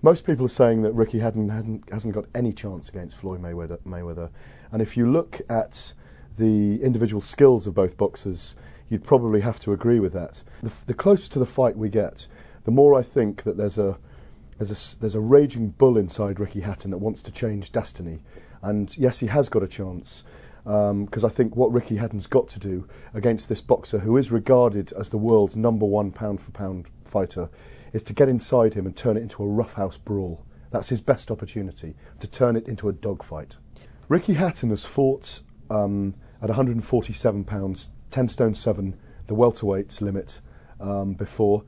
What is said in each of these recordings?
Most people are saying that Ricky Hatton hasn't got any chance against Floyd Mayweather. And if you look at the individual skills of both boxers, you'd probably have to agree with that. The closer to the fight we get, the more I think that there's a raging bull inside Ricky Hatton that wants to change destiny. And yes, he has got a chance, because I think what Ricky Hatton's got to do against this boxer, who is regarded as the world's #1 pound-for-pound fighter, is to get inside him and turn it into a roughhouse brawl. That's his best opportunity, to turn it into a dogfight. Ricky Hatton has fought at 147 pounds, 10 stone 7, the welterweight limit, before,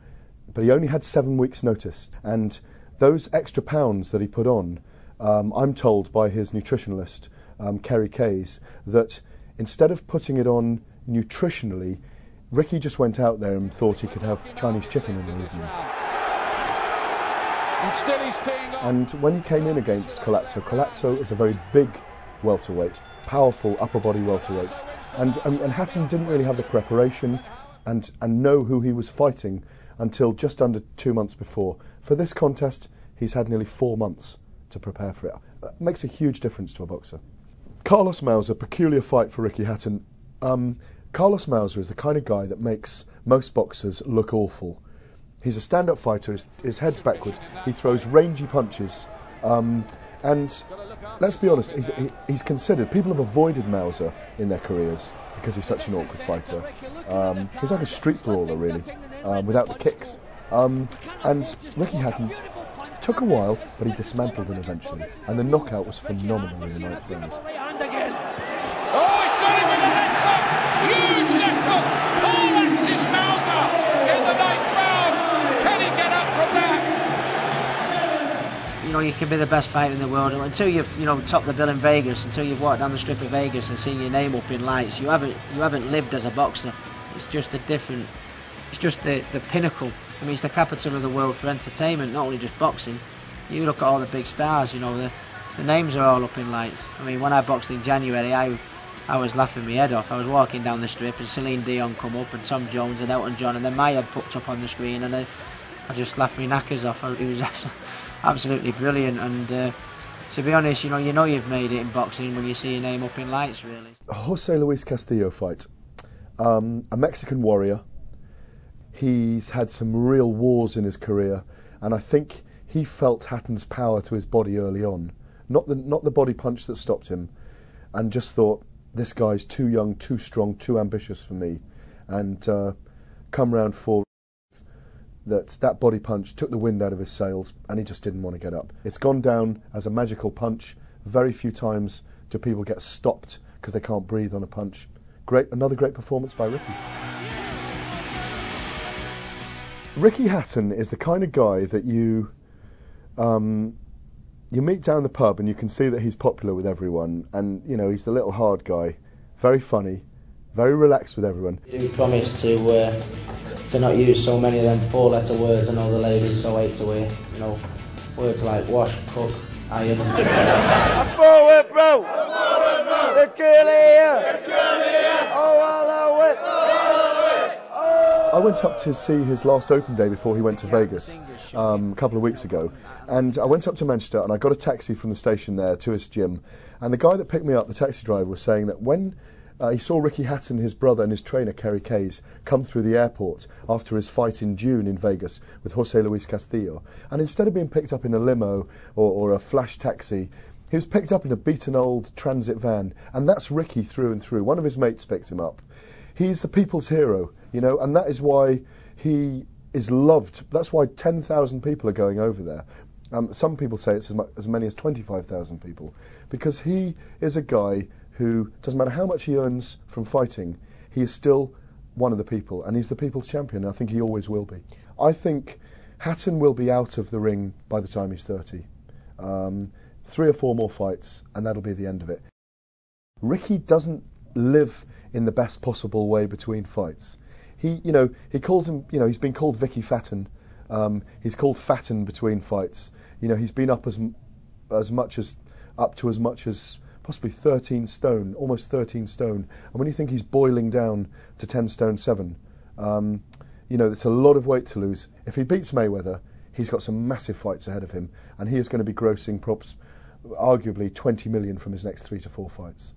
but he only had 7 weeks' notice. And those extra pounds that he put on, I'm told by his nutritionalist, Kerry Kays, that instead of putting it on nutritionally, Ricky just went out there and thought he could have Chinese chicken in the evening. And when he came in against Collazo is a very big welterweight, powerful upper body welterweight, and Hatton didn't really have the preparation and know who he was fighting until just under 2 months before. For this contest, he's had nearly 4 months to prepare for it. That makes a huge difference to a boxer. Carlos Mauser, peculiar fight for Ricky Hatton. Carlos Mauser is the kind of guy that makes most boxers look awful. He's a stand-up fighter, his head's backwards, he throws rangy punches, and let's be honest, he's considered, people have avoided Mauser in their careers because he's such an awkward fighter. He's like a street brawler, really, without the kicks. And Ricky Hatton took a while, but he dismantled him eventually, and the knockout was phenomenal in the 9th round. Oh, he's got him with a left hook! Huge left hook! Paul Axis Mauser in the 9th round! Can he get up from that? You know, you can be the best fighter in the world until you've, topped the bill in Vegas, until you've walked down the strip of Vegas and seen your name up in lights. You haven't lived as a boxer. It's just the pinnacle. I mean, it's the capital of the world for entertainment, not only just boxing. You look at all the big stars, the names are all up in lights. I mean, when I boxed in January, I was laughing my head off. I was walking down the strip and Celine Dion come up and Tom Jones and Elton John, and then my head popped up on the screen, and I just laughed my knackers off. It was absolutely brilliant, and to be honest, you've made it in boxing when you see your name up in lights, really. Jose Luis Castillo fight. A Mexican warrior. He's had some real wars in his career, and I think he felt Hatton's power to his body early on. Not the body punch that stopped him, and just thought, this guy's too young, too strong, too ambitious for me. And come round 4, that body punch took the wind out of his sails, and he just didn't want to get up. It's gone down as a magical punch. Very few times do people get stopped because they can't breathe on a punch. Another great performance by Ricky. Ricky Hatton is the kind of guy that you meet down the pub and you can see that he's popular with everyone, and he's the little hard guy, very funny, very relaxed with everyone. You promise to not use so many of them 4-letter words I know the ladies so hate to hear. Words like wash, cook, iron. I'm forward, bro! The curly here! Oh, I love it! I went up to see his last open day before he went to Vegas a couple of weeks ago, and I went up to Manchester and I got a taxi from the station there to his gym, and the guy that picked me up, the taxi driver, was saying that when he saw Ricky Hatton, his brother and his trainer Kerry Kays come through the airport after his fight in June in Vegas with Jose Luis Castillo, and instead of being picked up in a limo or a flash taxi, he was picked up in a beaten old transit van, and that's Ricky through and through. One of his mates picked him up. He's the people's hero, and that is why he is loved. That's why 10,000 people are going over there. Some people say it's as many as 25,000 people, because he is a guy who, doesn't matter how much he earns from fighting, he is still one of the people, and he's the people's champion, and I think he always will be. I think Hatton will be out of the ring by the time he's 30. 3 or 4 more fights, and that'll be the end of it. Ricky doesn't live in the best possible way between fights. He calls him, he's been called Vicky Fatton. He's called Fatton between fights. He's been up to as much as possibly 13 stone, almost 13 stone. And when you think he's boiling down to 10 stone 7, it's a lot of weight to lose. If he beats Mayweather, he's got some massive fights ahead of him, and he is going to be grossing arguably 20 million from his next 3 to 4 fights.